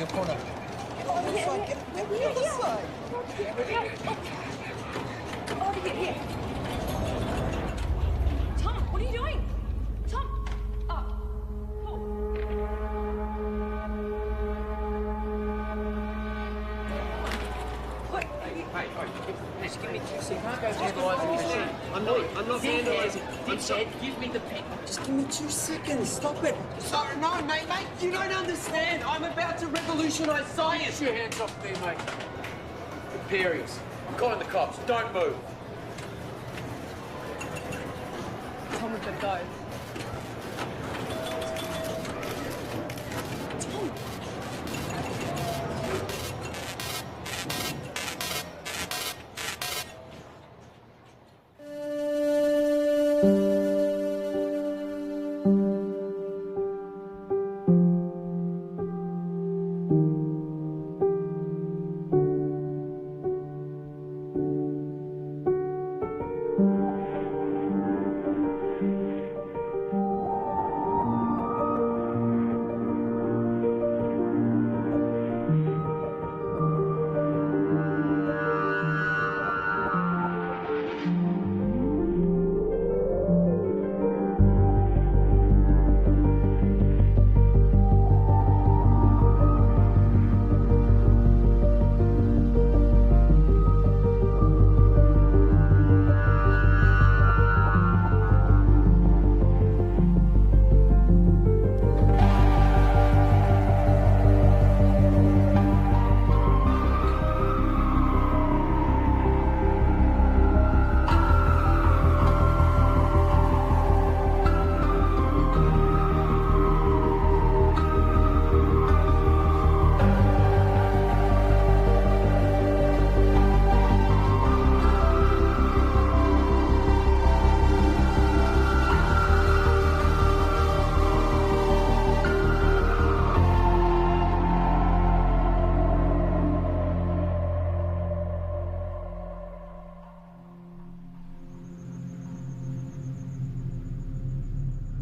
your corner. Get the other side. Over here. Tom, what are you doing? Tom! Paul. What? Hey, just give me 2 seconds. You can't go vandalising the machine. I'm not vandalising. Give me the pen. Just give me 2 seconds. Stop it. Sorry, no, mate. You don't understand. I'm about to revolutionise science. Get your hands off me, mate. Imperials. I'm calling the cops. Don't move. Tom, we've got to go.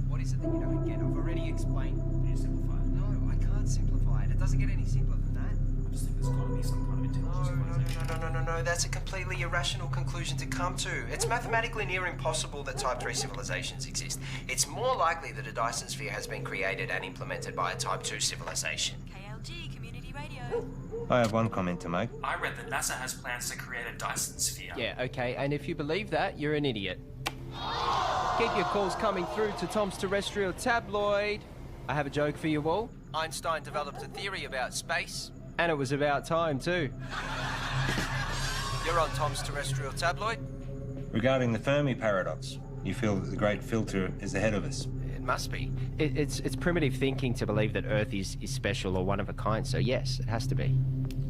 What is it that you don't get? I've already explained. Can you simplify it? No, I can't simplify it. It doesn't get any simpler than that. I just think there's got to be some kind of intelligence. No. That's a completely irrational conclusion to come to. It's mathematically near impossible that Type 3 civilizations exist. It's more likely that a Dyson sphere has been created and implemented by a Type 2 civilization. KLG Community Radio. I have one comment to make. I read that NASA has plans to create a Dyson sphere. Yeah, okay, and if you believe that, you're an idiot. Keep your calls coming through to Tom's Terrestrial Tabloid. I have a joke for you all. Einstein developed a theory about space. And it was about time, too. You're on Tom's Terrestrial Tabloid? Regarding the Fermi paradox, you feel that the great filter is ahead of us. It must be. It's primitive thinking to believe that Earth is special or one of a kind, so yes, it has to be.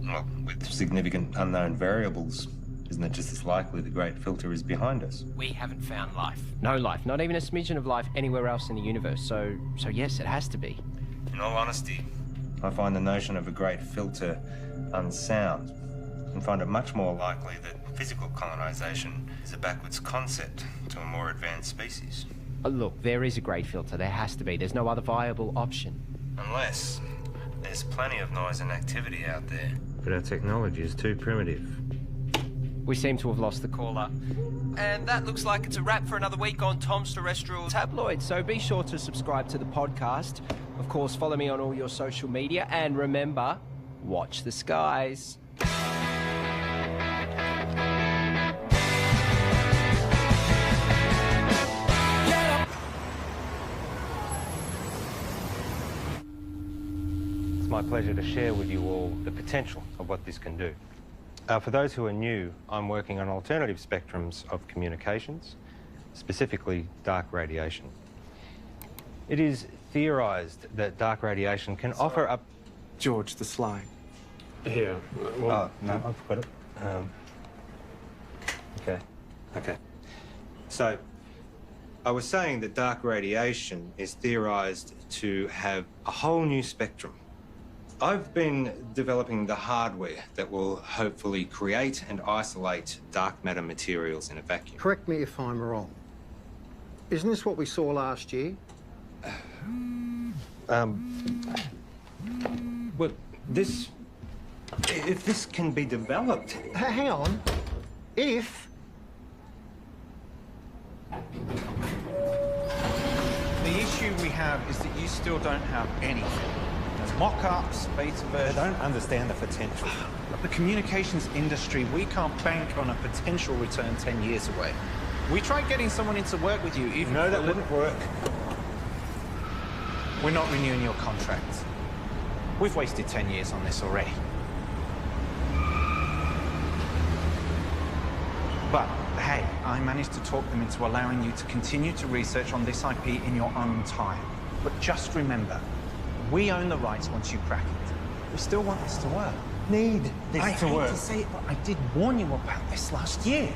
Well, with significant unknown variables, isn't it just as likely the great filter is behind us? We haven't found life. No life, not even a smidgen of life anywhere else in the universe, so yes, it has to be. In all honesty, I find the notion of a great filter unsound and find it much more likely that physical colonization is a backwards concept to a more advanced species. Look, there is a great filter. There has to be. There's no other viable option. Unless there's plenty of noise and activity out there. But our technology is too primitive. We seem to have lost the caller. And that looks like it's a wrap for another week on Tom's Terrestrial Tabloid. So be sure to subscribe to the podcast. Of course, follow me on all your social media. And remember, watch the skies. It's my pleasure to share with you all the potential of what this can do. For those who are new, I'm working on alternative spectrums of communications, specifically dark radiation. It is theorised that dark radiation can offer up... George, the slide. Here. Oh, no, I've got it. Okay. So, I was saying that dark radiation is theorised to have a whole new spectrum. I've been developing the hardware that will hopefully create and isolate dark matter materials in a vacuum. Correct me if I'm wrong. Isn't this what we saw last year? Well, If this can be developed. Hang on. If... The issue we have is that you still don't have anything. There's mock-ups, beta versions. I don't understand the potential. The communications industry, we can't bank on a potential return 10 years away. We tried getting someone in to work with you, even No, that wouldn't work. We're not renewing your contract. We've wasted 10 years on this already. But, hey, I managed to talk them into allowing you to continue to research on this IP in your own time. But just remember, we own the rights once you crack it. We still want this to work. Need this I to hate work. to say it, but I did warn you about this last year.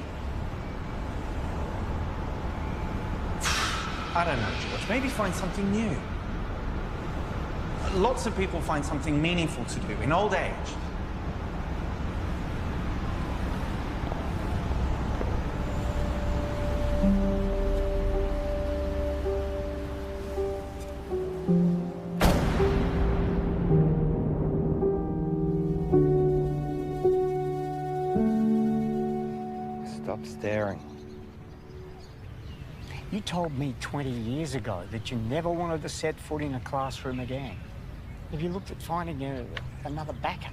I don't know, George. Maybe find something new. Lots of people find something meaningful to do in old age. Stop staring. You told me 20 years ago that you never wanted to set foot in a classroom again. Have you looked at finding another backer?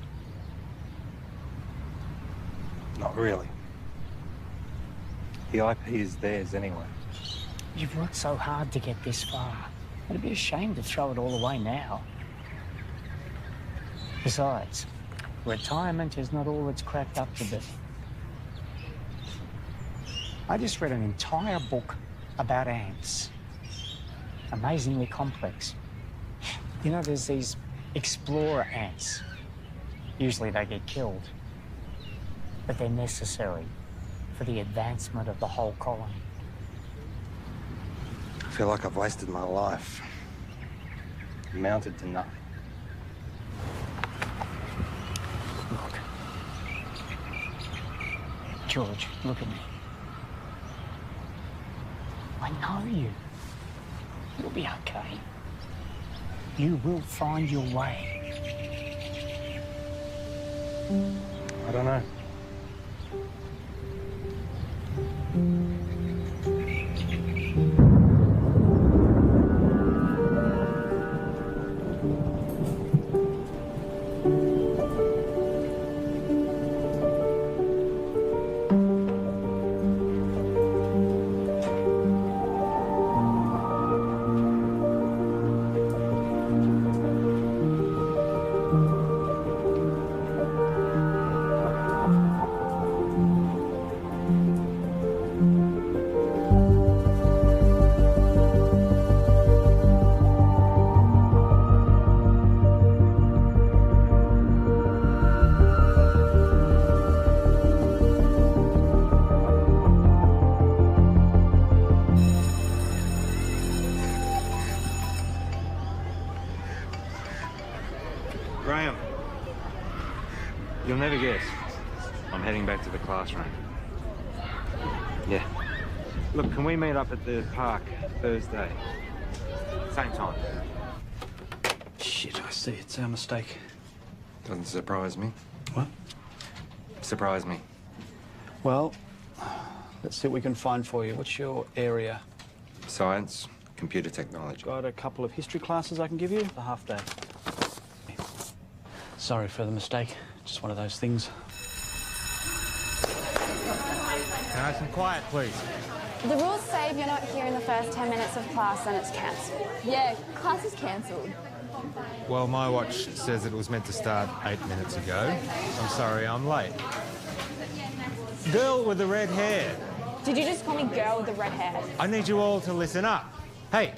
Not really. The IP is theirs anyway. You've worked so hard to get this far. It'd be a shame to throw it all away now. Besides, retirement is not all it's cracked up to be. I just read an entire book about ants. Amazingly complex. You know, there's these explorer ants. Usually they get killed, but they're necessary for the advancement of the whole colony. I feel like I've wasted my life. Amounted to nothing. Look. George, look at me. I know you. You'll be okay. You will find your way. I don't know. Graham, you'll never guess. I'm heading back to the classroom. Yeah. Look, can we meet up at the park Thursday? Same time. Shit, I see. It's our mistake. Doesn't surprise me. What? Surprise me. Well, let's see what we can find for you. What's your area? Science, computer technology. Got a couple of history classes I can give you. A half day. Sorry for the mistake. Just one of those things. Nice and quiet, please. The rules say if you're not here in the first 10 minutes of class, then it's cancelled. Yeah, class is cancelled. Well, my watch says it was meant to start 8 minutes ago. I'm sorry, I'm late. Girl with the red hair. Did you just call me girl with the red hair? I need you all to listen up. Hey.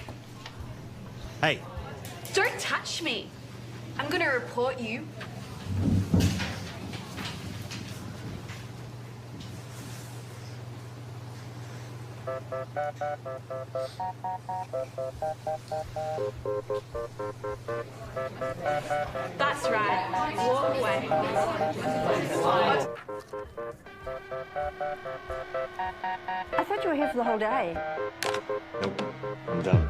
Hey. Don't touch me. I'm gonna report you. That's right. Walk away. I thought you were here for the whole day. Nope. I'm done.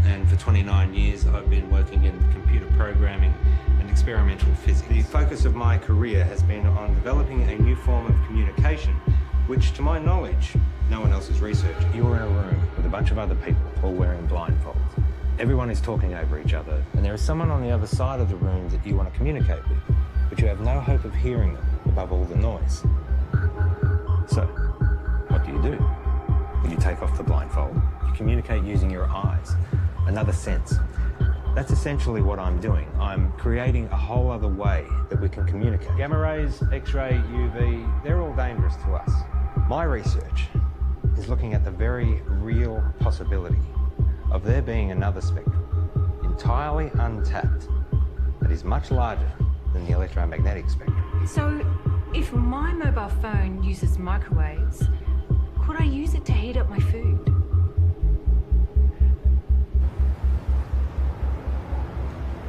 and for 29 years I've been working in computer programming and experimental physics. The focus of my career has been on developing a new form of communication, which, to my knowledge, no one else has researched. You're in a room with a bunch of other people, all wearing blindfolds. Everyone is talking over each other, and there is someone on the other side of the room that you want to communicate with, but you have no hope of hearing them above all the noise. So, what do? When you take off the blindfold, you communicate using your eyes, another sense. That's essentially what I'm doing. I'm creating a whole other way that we can communicate. Gamma rays, X-ray, UV, they're all dangerous to us. My research is looking at the very real possibility of there being another spectrum, entirely untapped, that is much larger than the electromagnetic spectrum. So, if my mobile phone uses microwaves, could I use it to heat up my food?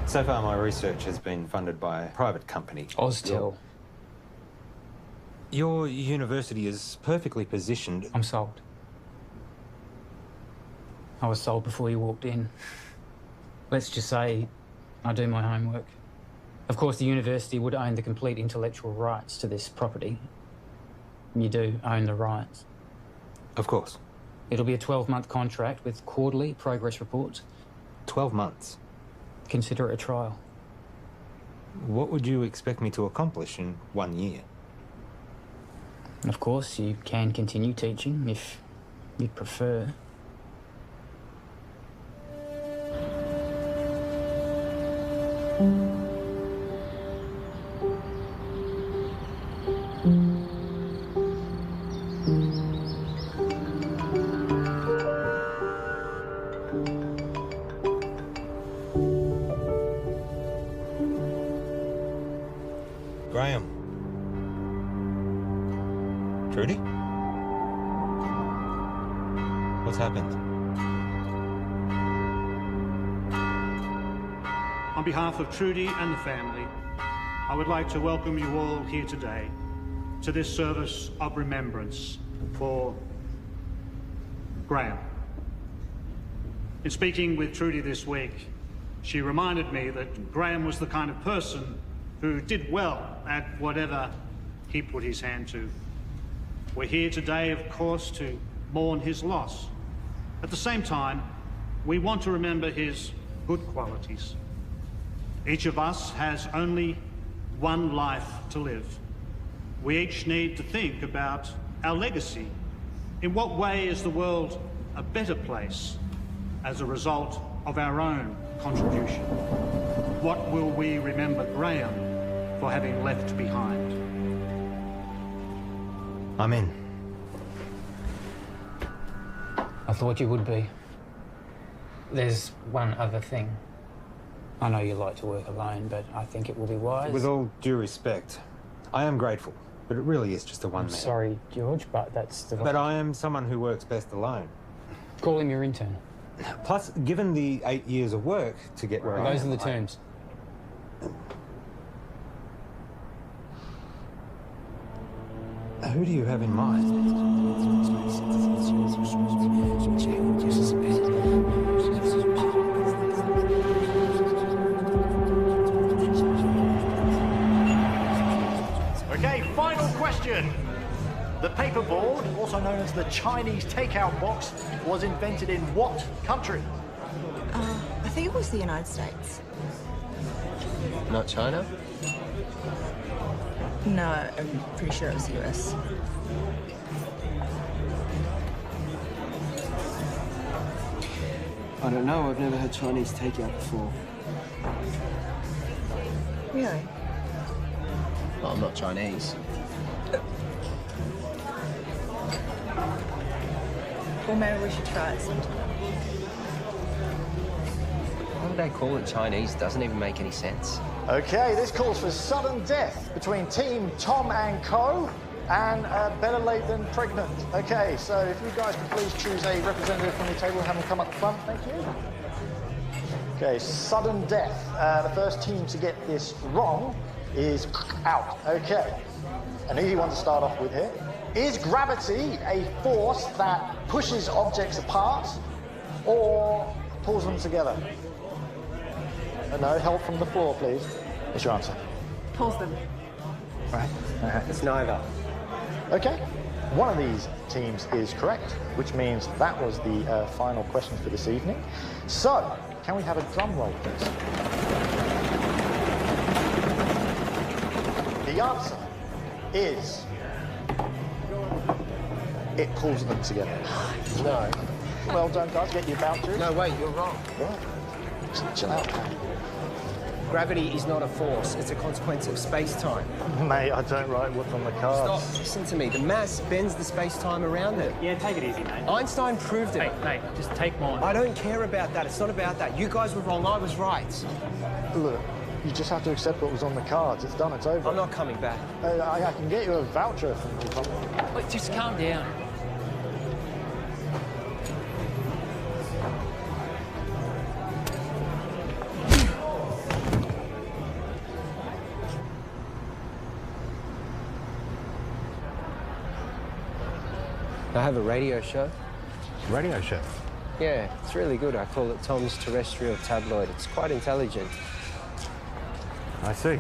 So far, my research has been funded by a private company. Oztel. Your university is perfectly positioned. I'm sold. I was sold before you walked in. Let's just say I do my homework. Of course, the university would own the complete intellectual rights to this property. You do own the rights. Of course. It'll be a 12-month contract with quarterly progress reports. 12 months? Consider it a trial. What would you expect me to accomplish in 1 year? Of course, you can continue teaching if you'd prefer. Graham. Trudy? What's happened? On behalf of Trudy and the family, I would like to welcome you all here today to this service of remembrance for Graham. In speaking with Trudy this week, she reminded me that Graham was the kind of person who did well at whatever he put his hand to. We're here today, of course, to mourn his loss. At the same time, we want to remember his good qualities. Each of us has only one life to live. We each need to think about our legacy. In what way is the world a better place as a result of our own contribution? What will we remember Graham for having left behind? I'm in. I thought you would be. There's one other thing. I know you like to work alone, but I think it will be wise. With all due respect, I am grateful, but it really is just a one-man. Sorry, George, but that's the... But I am someone who works best alone. Call him your intern. Plus, given the 8 years of work to get where I am... Those are the terms. Who do you have in mind? Okay, final question. The paperboard, also known as the Chinese takeout box, was invented in what country? I think it was the United States. Not China? No, I'm pretty sure it was the US. I don't know. I've never had Chinese takeout before. Really? Well, I'm not Chinese. Well, maybe we should try it sometime. Why would they call it Chinese? Doesn't even make any sense. Okay, this calls for sudden death between Team Tom and Co. and better late than pregnant. Okay, so if you guys could please choose a representative from the table and have them come up the front, thank you. Okay, sudden death. The first team to get this wrong is out. Okay, an easy one to start off with here. Is gravity a force that pushes objects apart, or pulls them together? No, help from the floor, please. What's your answer? Pulls them. Right. It's neither. Okay. One of these teams is correct, which means that was the final question for this evening. So, can we have a drum roll, please? The answer is... it pulls them together. No. Well done, guys. Get your vouchers. No, wait, you're wrong. What? Chill out, man. Gravity is not a force, it's a consequence of space-time. Mate, I don't write what's on the cards. Stop, listen to me. The mass bends the space-time around it. Yeah, take it easy, mate. Einstein proved it. Mate, just take mine. I don't care about that. It's not about that. You guys were wrong, I was right. Look, you just have to accept what was on the cards. It's done, it's over. I'm not coming back. I can get you a voucher from... Wait, just calm down. I have a radio show. Radio show? Yeah, it's really good. I call it Tom's Terrestrial Tabloid. It's quite intelligent. I see.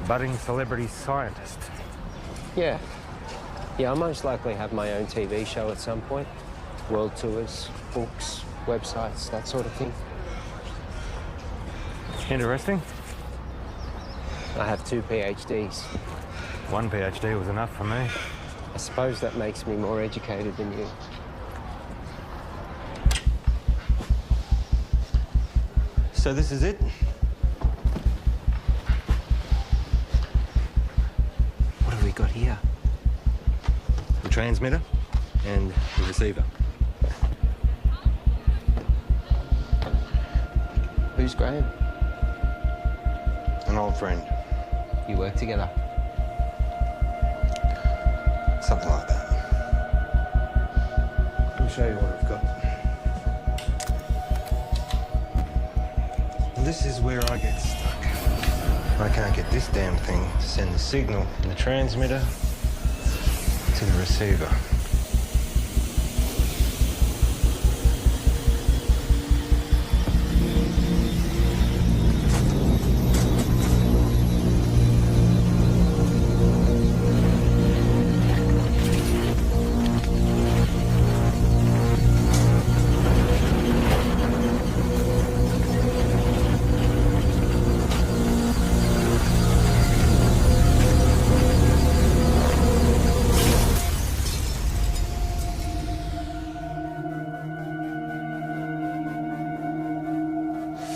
Budding celebrity scientist. Yeah. Yeah, I'll most likely have my own TV show at some point. World tours, books, websites, that sort of thing. Interesting. I have 2 PhDs. One PhD was enough for me. I suppose that makes me more educated than you. So this is it? What have we got here? The transmitter and the receiver. Who's Graham? An old friend. You work together? Something like that. Let me show you what I've got. This is where I get stuck. I can't get this damn thing to send the signal from the transmitter to the receiver.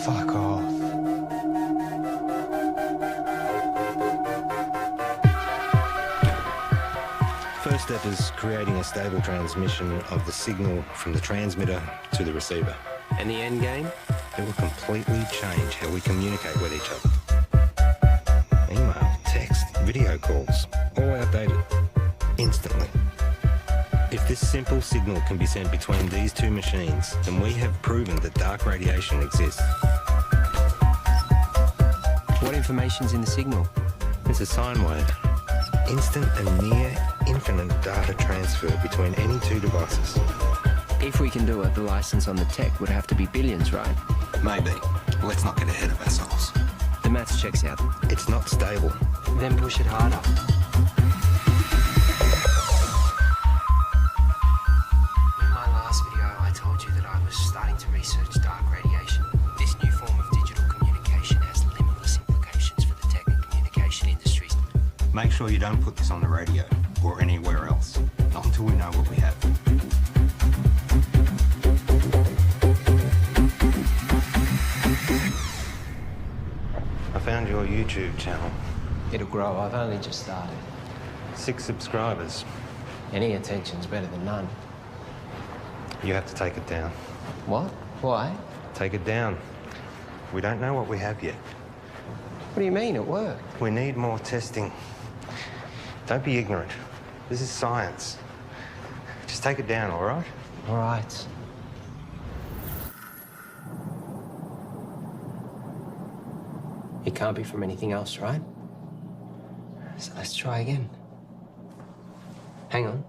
Fuck off. First step is creating a stable transmission of the signal from the transmitter to the receiver. And the end game? It will completely change how we communicate with each other. Email, text, video calls, all outdated. Instantly. If this simple signal can be sent between these two machines, then we have proven that dark radiation exists. What information's in the signal? It's a sine wave. Instant and near infinite data transfer between any two devices. If we can do it, the license on the tech would have to be billions, right? Maybe. Let's not get ahead of ourselves. The maths checks out. It's not stable. Then push it harder. In my last video, I told you that I was starting to research dark radiation. This new form of digital communication has limitless implications for the tech and communication industries. Make sure you don't put this on the radio or anywhere else. Not until we know what we have. I found your YouTube channel. It'll grow. I've only just started. 6 subscribers. Any attention's better than none. You have to take it down. What? Why? Take it down. We don't know what we have yet. What do you mean? It worked. We need more testing. Don't be ignorant. This is science. Just take it down, all right? All right. It can't be from anything else, right? So let's try again. Hang on.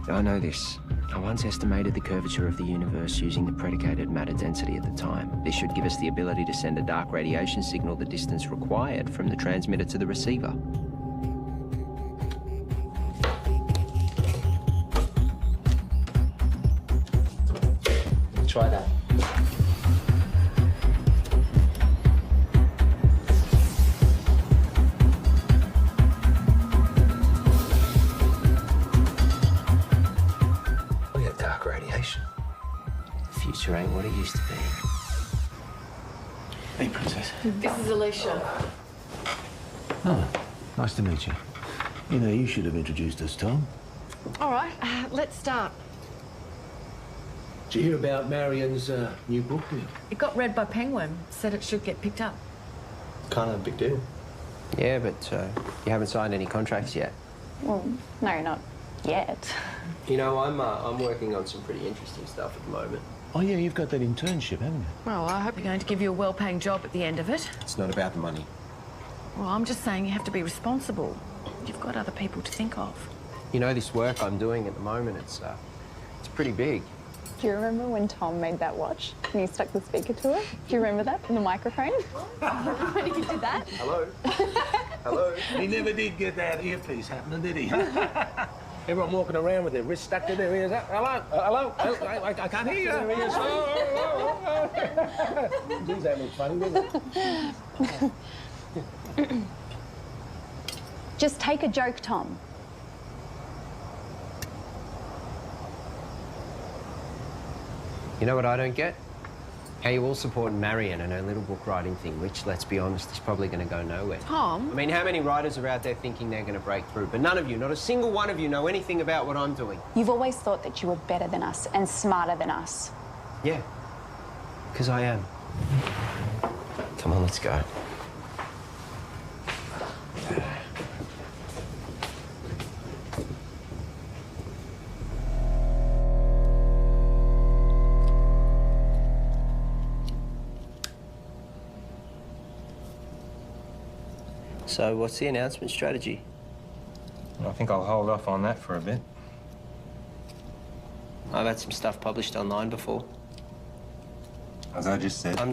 I know this. I once estimated the curvature of the universe using the predicated matter density at the time. This should give us the ability to send a dark radiation signal the distance required from the transmitter to the receiver. Try that. We have dark radiation. The future ain't what it used to be. Hey, Princess. This is Alicia. Oh, nice to meet you. You know, you should have introduced us, Tom. All right, let's start. Did you hear about Marion's new book? It got read by Penguin. Said it should get picked up. Kind of a big deal. Yeah, but you haven't signed any contracts yet. Well, no, not yet. You know, I'm working on some pretty interesting stuff at the moment. Oh, yeah, you've got that internship, haven't you? Well, I hope you're going to give you a well-paying job at the end of it. It's not about the money. Well, I'm just saying you have to be responsible. You've got other people to think of. You know, this work I'm doing at the moment, it's pretty big. Do you remember when Tom made that watch and you stuck the speaker to it? Do you remember that from the microphone? When you did that? Hello? Hello? He never did get that earpiece happening, did he? Everyone walking around with their wrists stuck to their ears. Hello? Hello? I can't hear you. Geez, that looks funny, doesn't it? Just take a joke, Tom. You know what I don't get? How you all support Marion and her little book writing thing, which, let's be honest, is probably going to go nowhere. Tom? I mean, how many writers are out there thinking they're going to break through? But none of you, not a single one of you, know anything about what I'm doing. You've always thought that you were better than us and smarter than us. Yeah, because I am. Come on, let's go. So, what's the announcement strategy? I think I'll hold off on that for a bit. I've had some stuff published online before. As I just said. I'm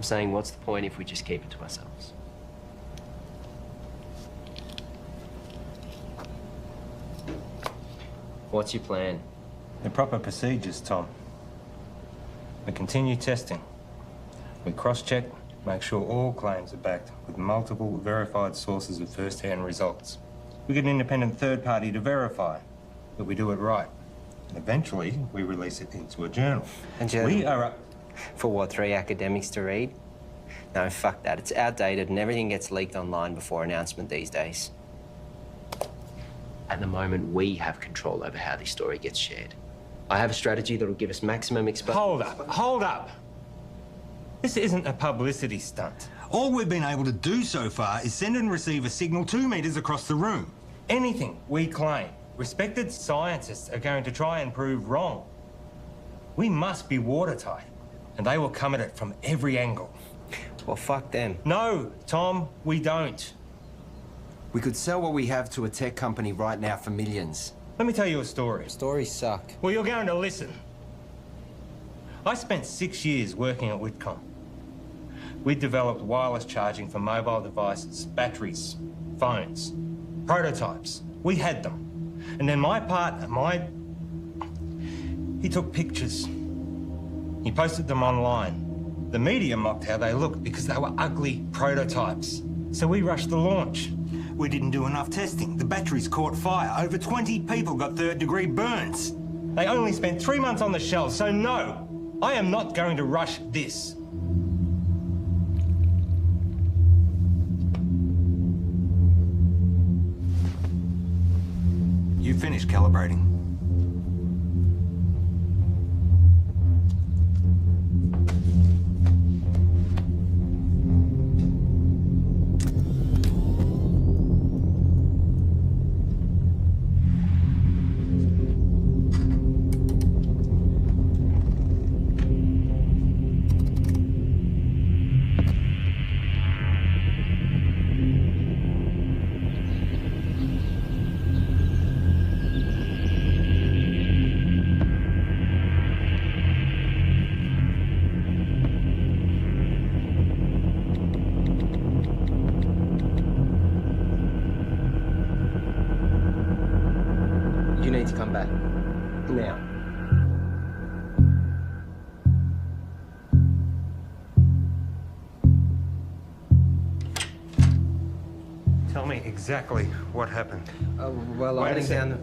saying, what's the point if we just keep it to ourselves? What's your plan? The proper procedures, Tom. We continue testing. We cross-check, make sure all claims are backed with multiple verified sources of first-hand results. We get an independent third party to verify that we do it right. And eventually, we release it into a journal. A journal? We are For what, 3 academics to read? No, fuck that. It's outdated and everything gets leaked online before announcement these days. At the moment, we have control over how this story gets shared. I have a strategy that'll give us maximum exposure. Hold up. This isn't a publicity stunt. All we've been able to do so far is send and receive a signal 2 meters across the room. Anything we claim, respected scientists are going to try and prove wrong. We must be watertight, and they will come at it from every angle. Well, fuck them. No, Tom, we don't. We could sell what we have to a tech company right now for millions. Let me tell you a story. Stories suck. Well, you're going to listen. I spent 6 years working at Whitcomb. We developed wireless charging for mobile devices, batteries, phones, prototypes. We had them. And then my partner, he took pictures. He posted them online. The media mocked how they looked because they were ugly prototypes. So we rushed the launch. We didn't do enough testing. The batteries caught fire. Over 20 people got third-degree burns. They only spent 3 months on the shelves, so no, I am not going to rush this. You finished calibrating. You need to come back. Now. Tell me exactly what happened. Well, Wait I'm a down second.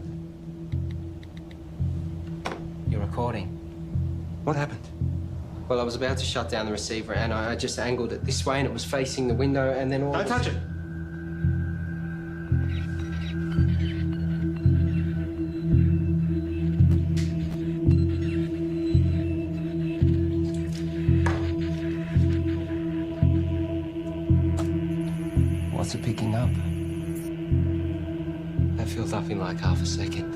You're recording. What happened? Well, I was about to shut down the receiver and I just angled it this way and it was facing the window and then all... Don't touch it. What's it picking up? That feels up in like half a second.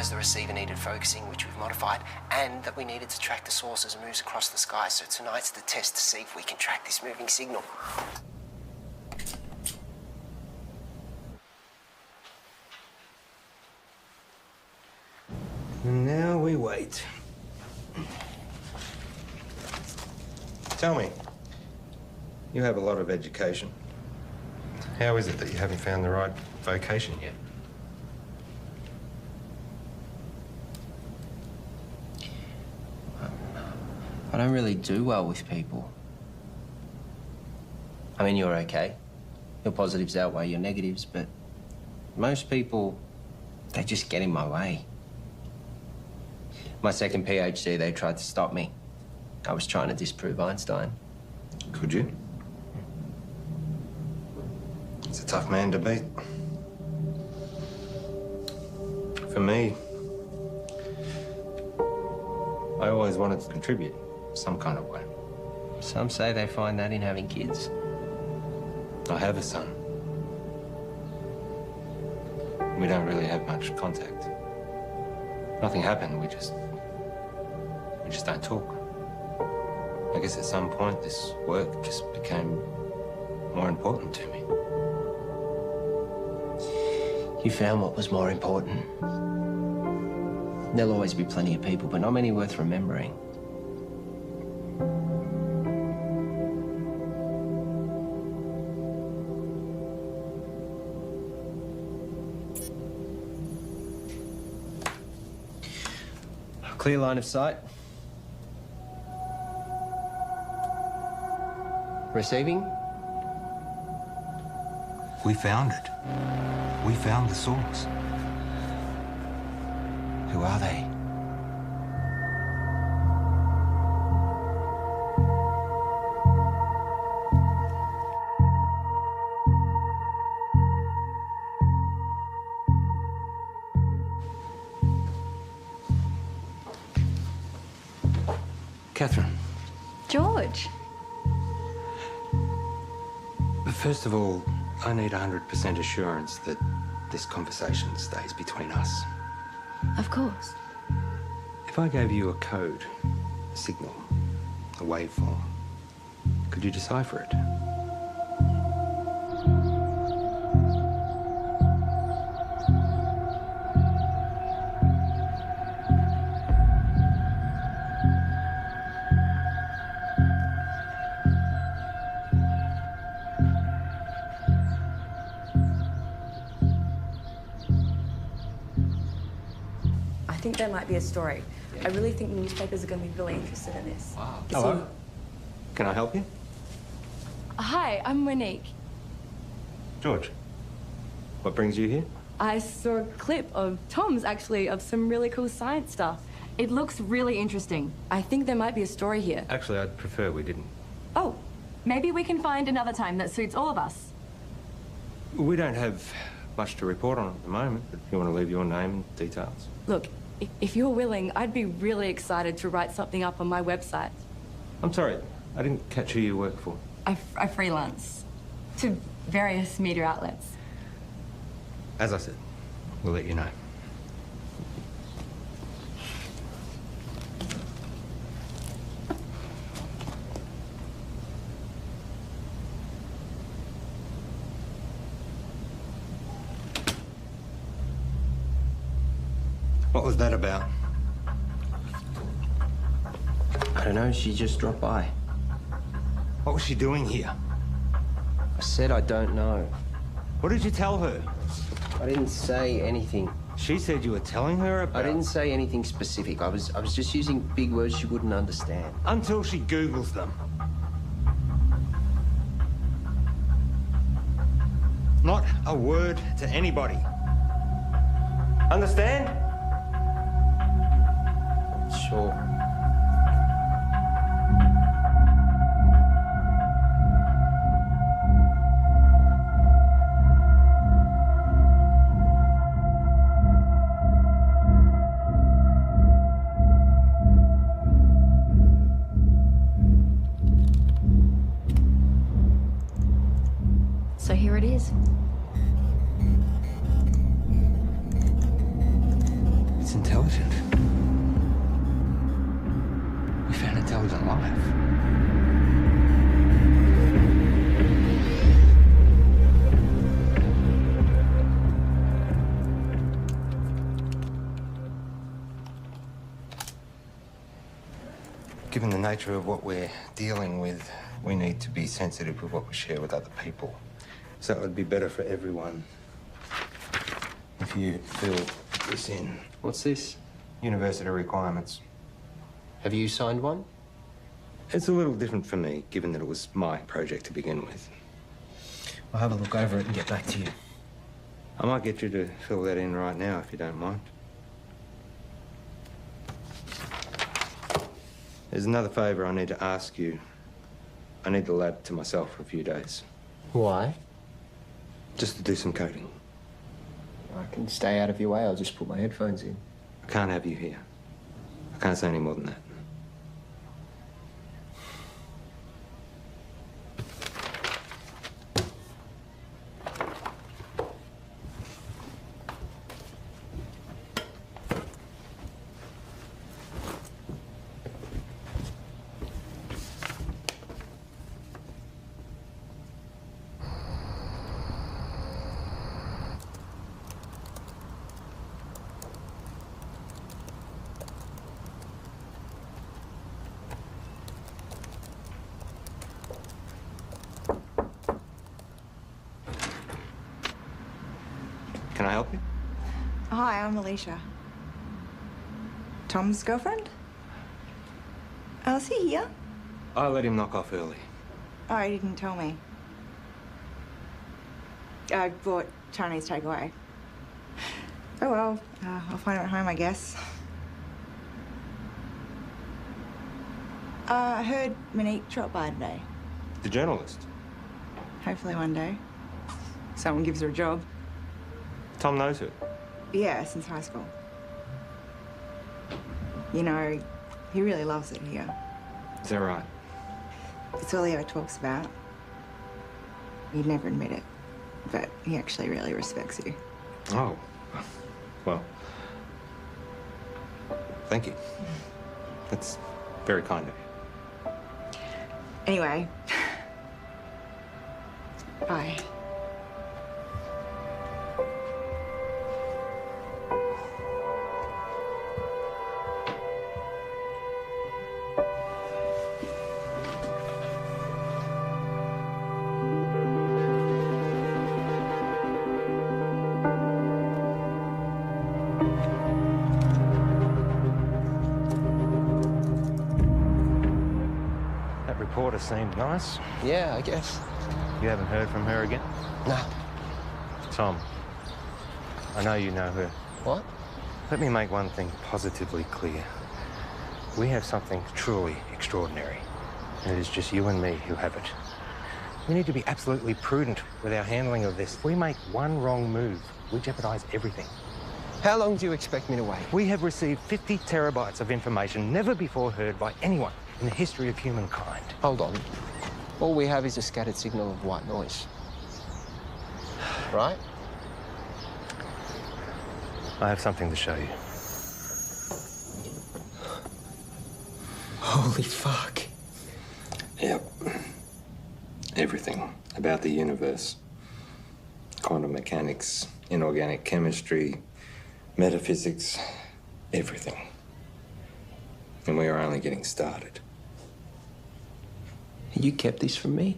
The receiver needed focusing, which we've modified, and that we needed to track the source as it moves across the sky. So tonight's the test to see if we can track this moving signal. And now we wait. Tell me, you have a lot of education. How is it that you haven't found the right vocation yet? I don't really do well with people. I mean, you're okay. Your positives outweigh your negatives, but most people, they just get in my way. My second PhD, they tried to stop me. I was trying to disprove Einstein. Could you? It's a tough man to beat. For me, I always wanted to contribute some kind of way. Some say they find that in having kids. I have a son. We don't really have much contact. Nothing happened, we just don't talk. I guess at some point this work just became more important to me. You found what was more important. There'll always be plenty of people, but not many worth remembering. Clear line of sight. Receiving? We found it. We found the source. Who are they? Catherine. George. First of all, I need 100% assurance that this conversation stays between us. Of course. If I gave you a code, a signal, a waveform, could you decipher it? I think there might be a story. I really think newspapers are going to be really interested in this. Wow. Hello. Can I help you? Hi, I'm Monique. George. What brings you here? I saw a clip of Tom's, actually, of some really cool science stuff. It looks really interesting. I think there might be a story here. Actually, I'd prefer we didn't. Oh, maybe we can find another time that suits all of us. We don't have much to report on at the moment, but if you want to leave your name and details. Look, If you're willing, I'd be really excited to write something up on my website. I'm sorry, I didn't catch who you work for. I freelance to various media outlets. As I said, we'll let you know. What was that about? I don't know, she just dropped by. What was she doing here? I said I don't know. What did you tell her? I didn't say anything. She said you were telling her about... I didn't say anything specific. I was just using big words she wouldn't understand. Until she Googles them. Not a word to anybody. Understand? Sure. So here it is. It's intelligent. We found intelligent life. Given the nature of what we're dealing with, we need to be sensitive with what we share with other people. So it would be better for everyone if you fill this in. What's this? University requirements. Have you signed one? It's a little different for me, given that it was my project to begin with. I'll have a look over it and get back to you. I might get you to fill that in right now, if you don't mind. There's another favour I need to ask you. I need the lab to myself for a few days. Why? Just to do some coding. I can stay out of your way. I'll just put my headphones in. I can't have you here. I can't say any more than that. Can I help you? Hi, I'm Alicia. Tom's girlfriend? Oh, is he here? I let him knock off early. Oh, he didn't tell me. I bought Chinese takeaway. Oh well, I'll find him at home, I guess. I heard Monique dropped by today. The journalist? Hopefully one day. Someone gives her a job. Tom knows her. Yeah, since high school. You know, he really loves it here. Is that right? It's all he ever talks about. He'd never admit it, but he actually really respects you. Oh. Well. Thank you. That's very kind of you. Anyway. Bye. Reporter seemed nice. Yeah, I guess. You haven't heard from her again? No. Tom, I know you know her. What? Let me make one thing positively clear. We have something truly extraordinary, and it is just you and me who have it. We need to be absolutely prudent with our handling of this. If we make one wrong move, we jeopardize everything. How long do you expect me to wait? We have received 50 terabytes of information never before heard by anyone in the history of humankind. Hold on. All we have is a scattered signal of white noise. Right? I have something to show you. Holy fuck. Yep. Everything about the universe. Quantum mechanics, inorganic chemistry, metaphysics, everything. And we are only getting started. You kept this from me?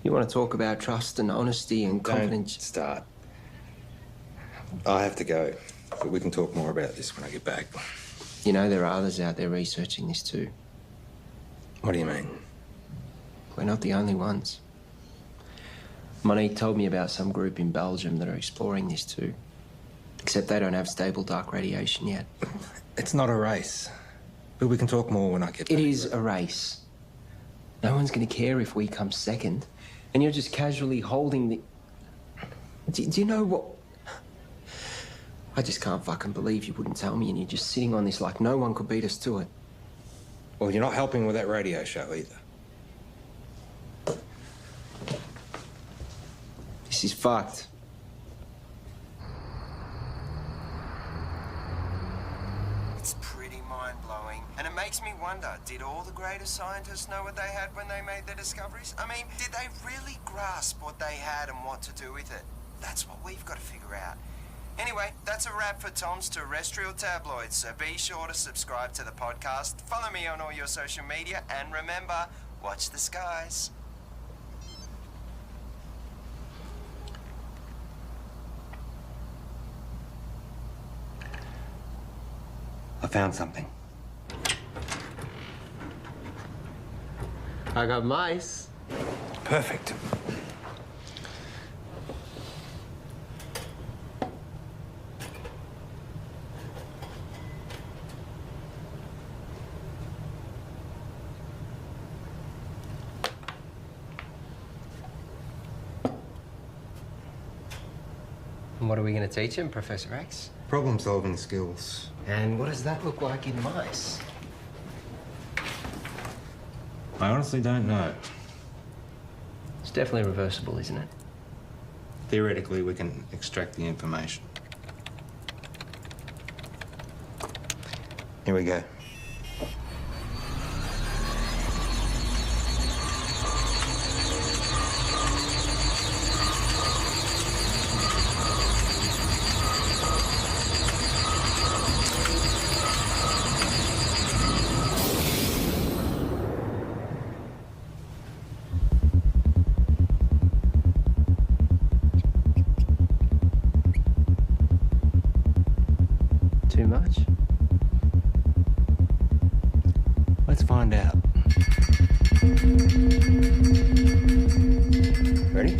You want to talk about trust and honesty and confidence? Don't start. I have to go, but we can talk more about this when I get back. You know, there are others out there researching this too. What do you mean? We're not the only ones. Monique told me about some group in Belgium that are exploring this too. Except they don't have stable dark radiation yet. It's not a race. But we can talk more when I get back. It is a race. No one's going to care if we come second. And you're just casually holding the... Do you know what... I just can't fucking believe you wouldn't tell me and you're just sitting on this like no one could beat us to it. Well, you're not helping with that radio show either. This is fucked. It's pretty mind-blowing. And it makes me wonder, did all the greatest scientists know what they had when they made their discoveries? I mean, did they really grasp what they had and what to do with it? That's what we've got to figure out. Anyway, that's a wrap for Tom's Terrestrial Tabloids, so be sure to subscribe to the podcast, follow me on all your social media, and remember, watch the skies. I found something. I got mice. Perfect. And what are we going to teach him, Professor X? Problem-solving skills. And what does that look like in mice? I honestly don't know. It's definitely reversible, isn't it? Theoretically, we can extract the information. Here we go. Too much? Let's find out. Ready?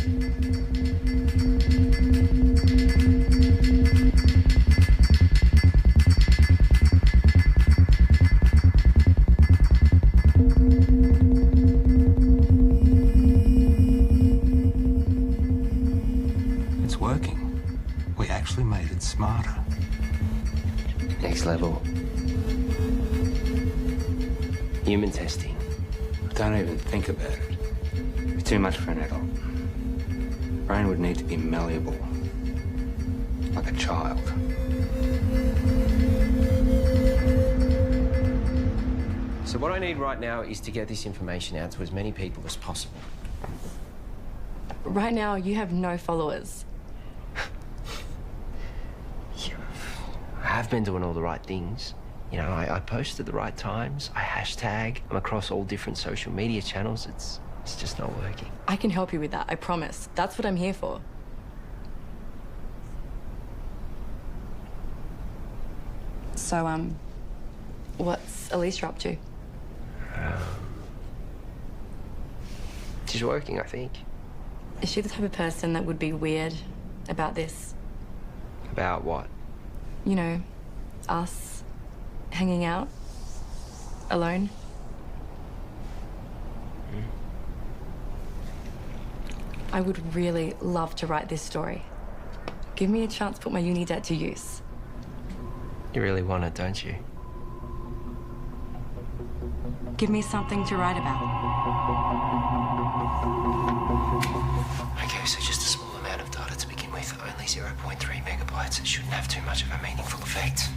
It's working. We actually made it smarter. Next level. Human testing. Don't even think about it. It's too much for an adult. Brain would need to be malleable. Like a child. So what I need right now is to get this information out to as many people as possible. Right now, you have no followers. I have been doing all the right things. You know, I post at the right times, I hashtag, I'm across all different social media channels. It's just not working. I can help you with that, I promise. That's what I'm here for. So, what's Alicia up to? She's working, I think. Is she the type of person that would be weird about this? About what? You know, us hanging out alone. I would really love to write this story. Give me a chance to put my uni debt to use. You really want it, don't you? Give me something to write about. Okay, so just a small amount of data to begin with, only 0.3 megabytes. It shouldn't have too much of a meaningful effect.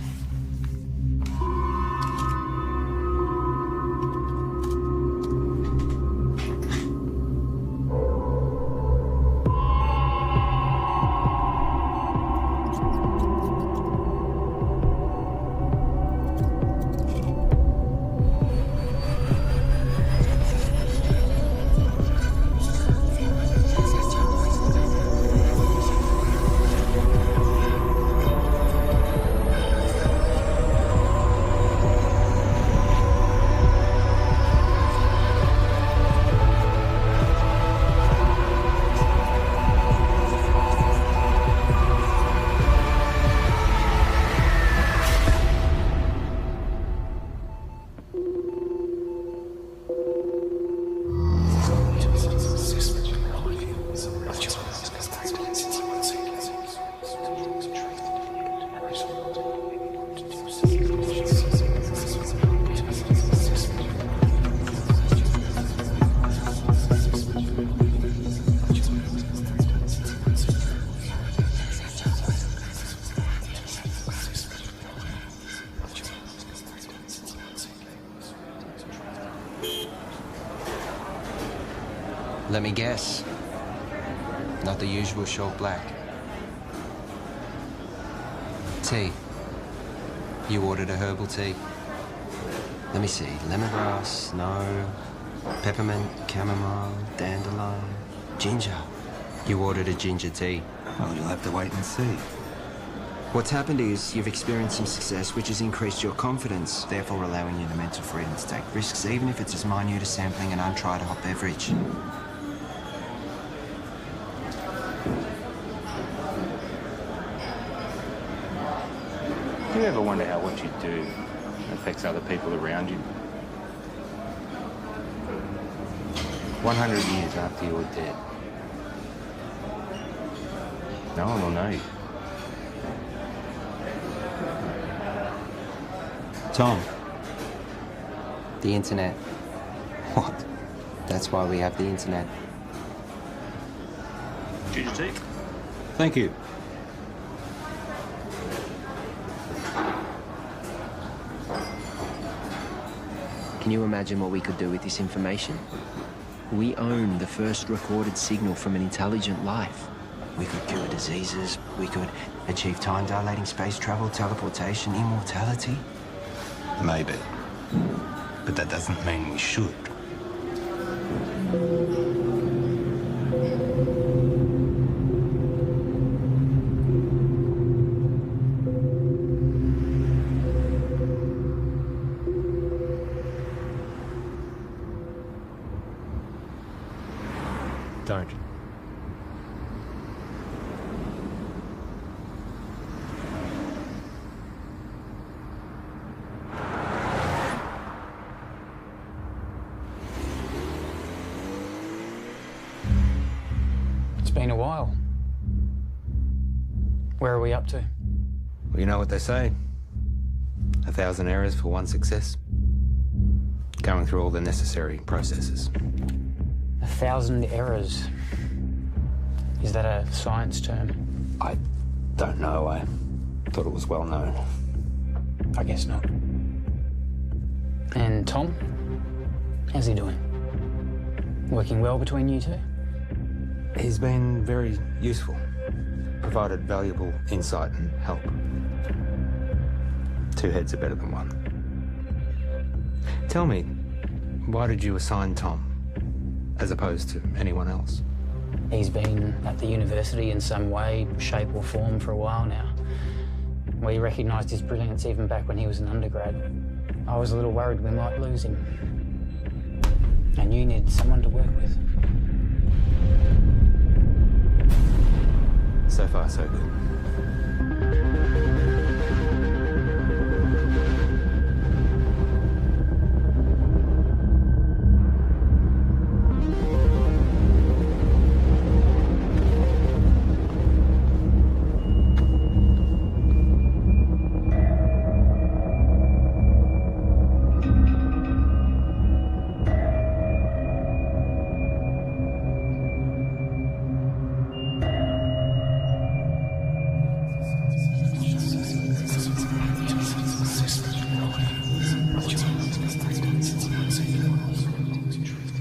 Let me guess. Not the usual short black. Tea. You ordered a herbal tea. Let me see. Lemongrass, no. Peppermint, chamomile, dandelion, ginger. You ordered a ginger tea. Well, you'll have to wait and see. What's happened is you've experienced some success, which has increased your confidence, therefore allowing you the mental freedom to take risks, even if it's as minute as sampling an untried hot beverage. Do you ever wonder how what you do affects other people around you? 100 years after you're dead, no one will know you. Tom. The internet. What? That's why we have the internet. Ginger tea? Thank you. Can you imagine what we could do with this information? We own the first recorded signal from an intelligent life. We could cure diseases, we could achieve time-dilating space travel, teleportation, immortality. Maybe. But that doesn't mean we should. Don't. It's been a while. Where are we up to? Well, you know what they say. 1,000 errors for one success. Going through all the necessary processes. 1,000 errors. Is that a science term? I don't know. I thought it was well known. I guess not. And Tom? How's he doing? Working well between you two? He's been very useful. Provided valuable insight and help. Two heads are better than one. Tell me, why did you assign Tom as opposed to anyone else? He's been at the university in some way, shape or form for a while now. We recognised his brilliance even back when he was an undergrad. I was a little worried we might lose him. And you needed someone to work with. So far, so good.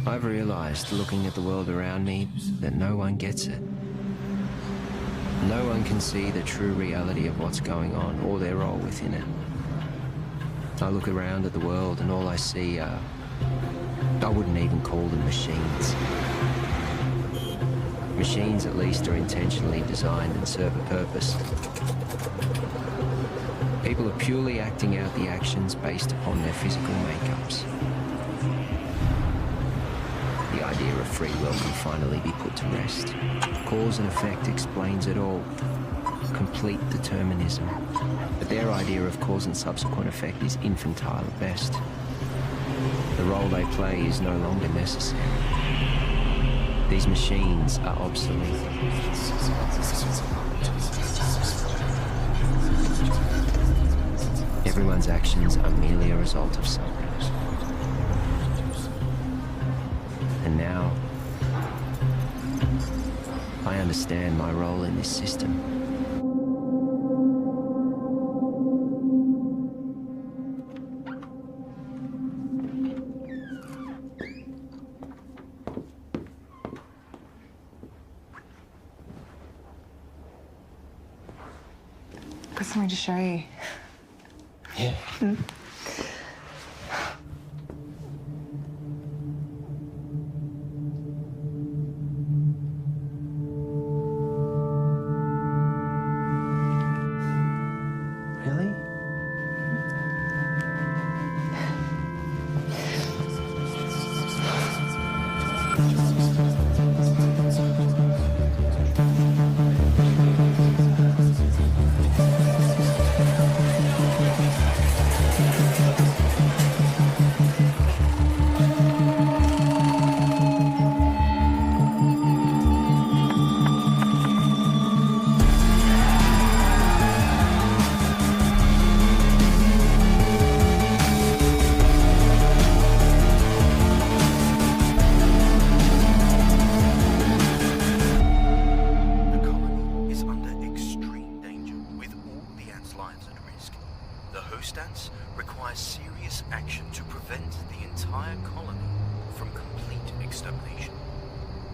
I've realized, looking at the world around me, that no one gets it. No one can see the true reality of what's going on or their role within it. I look around at the world and all I see are... I wouldn't even call them machines. Machines, at least, are intentionally designed and serve a purpose. People are purely acting out the actions based upon their physical makeups. The idea of free will can finally be put to rest. Cause and effect explains it all. Complete determinism. But their idea of cause and subsequent effect is infantile at best. The role they play is no longer necessary. These machines are obsolete. Everyone's actions are merely a result of something. And now, I understand my role in this system. Got something to show you. Yeah. Really?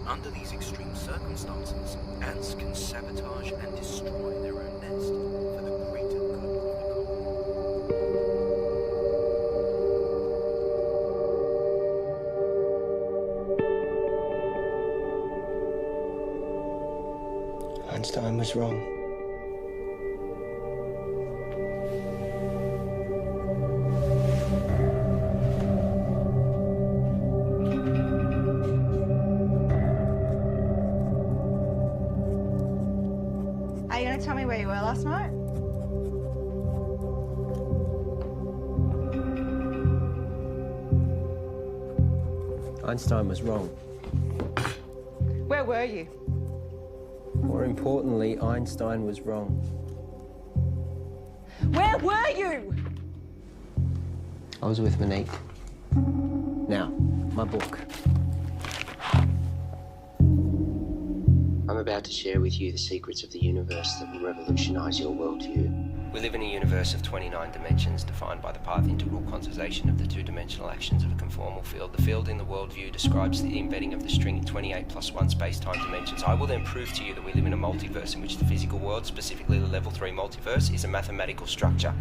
Under these extreme circumstances, ants can sabotage and destroy their own nest for the greater good of the colony. Einstein was wrong. Are you going to tell me where you were last night? Einstein was wrong. Where were you? More importantly, Einstein was wrong. Where were you? I was with Monique. Now, my book. I'm about to share with you the secrets of the universe that will revolutionize your worldview. We live in a universe of 29 dimensions defined by the path integral quantization of the two-dimensional actions of a conformal field. The field in the worldview describes the embedding of the string in 28 plus 1 space-time dimensions. I will then prove to you that we live in a multiverse in which the physical world, specifically the level 3 multiverse, is a mathematical structure.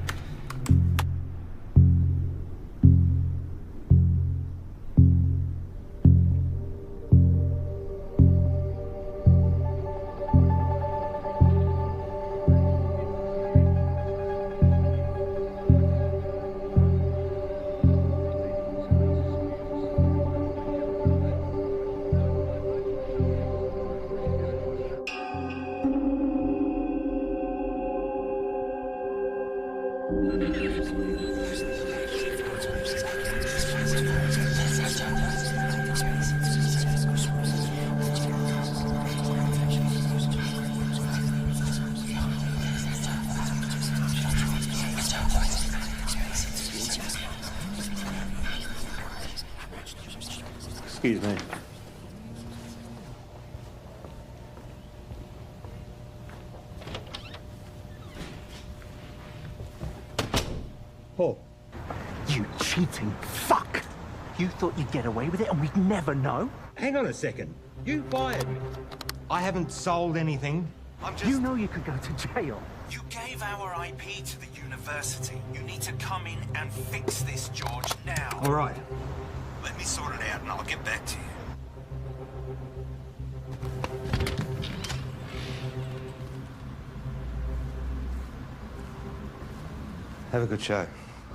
Excuse me. Oh. You cheating fuck! You thought you'd get away with it and we'd never know? Hang on a second. You fired me. I haven't sold anything. You know you could go to jail. You gave our IP to the university. You need to come in and fix this, George, now. All right. Let me sort it out and I'll get back to you. Have a good show.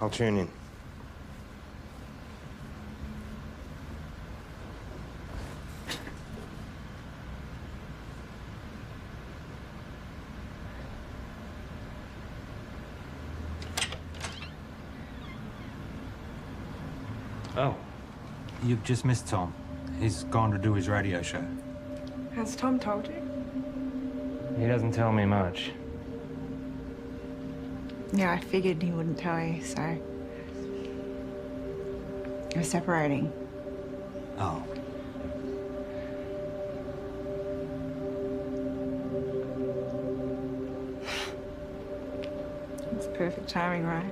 I'll tune in. Oh, you've just missed Tom. He's gone to do his radio show. Has Tom told you? He doesn't tell me much. Yeah, I figured he wouldn't tell you, so... We're separating. Oh. It's perfect timing, right?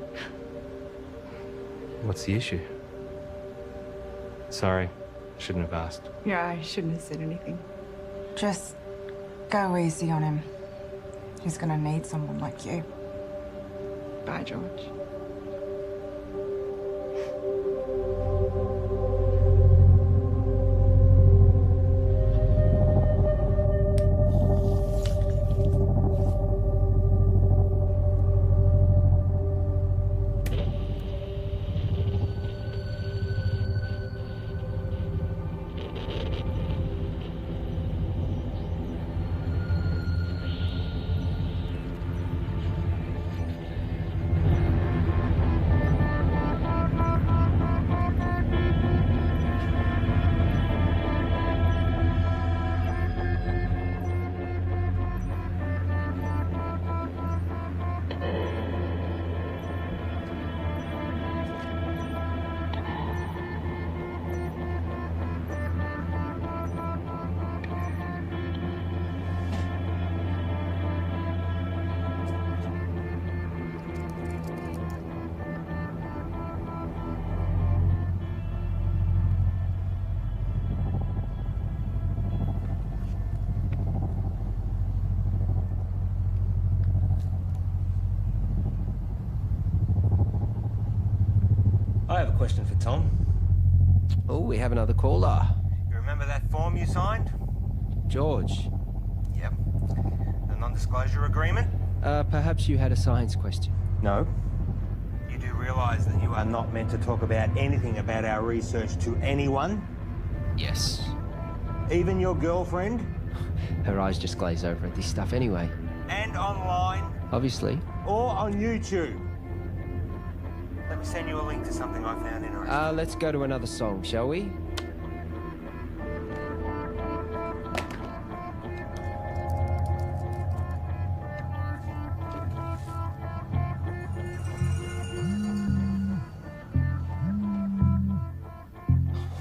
What's the issue? Sorry, shouldn't have asked. Yeah, I shouldn't have said anything. Just go easy on him. He's gonna need someone like you. Bye, George. I have a question for Tom. Oh, we have another caller. You remember that form you signed? George. Yep. The non-disclosure agreement? Perhaps you had a science question. No. You do realise that you are not meant to talk about anything about our research to anyone? Yes. Even your girlfriend? Her eyes just glaze over at this stuff anyway. And online? Obviously. Or on YouTube? Let me send you a link to something I found interesting. Let's go to another song, shall we?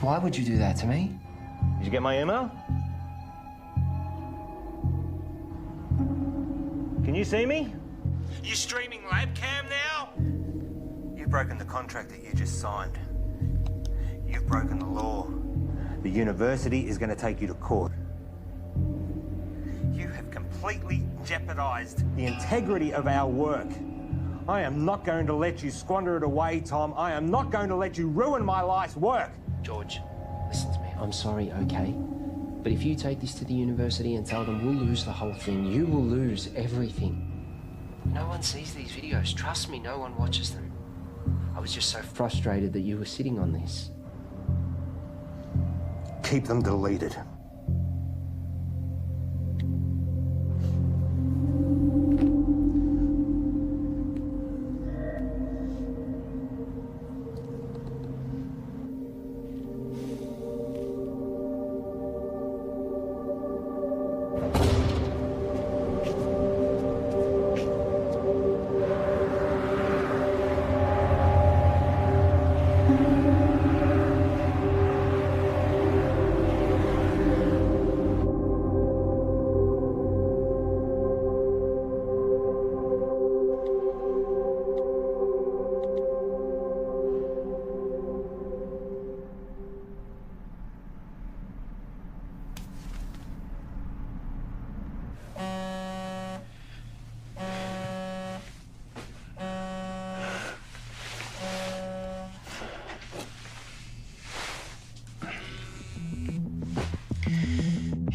Why would you do that to me? Did you get my email? Can you see me? You streaming labcam now? You've broken the contract that you just signed. You've broken the law. The university is going to take you to court. You have completely jeopardized the integrity of our work. I am not going to let you squander it away, Tom. I am not going to let you ruin my life's work. George, listen to me. I'm sorry, okay? But if you take this to the university and tell them we'll lose the whole thing, you will lose everything. No one sees these videos. Trust me, no one watches them. I was just so frustrated that you were sitting on this. Keep them deleted.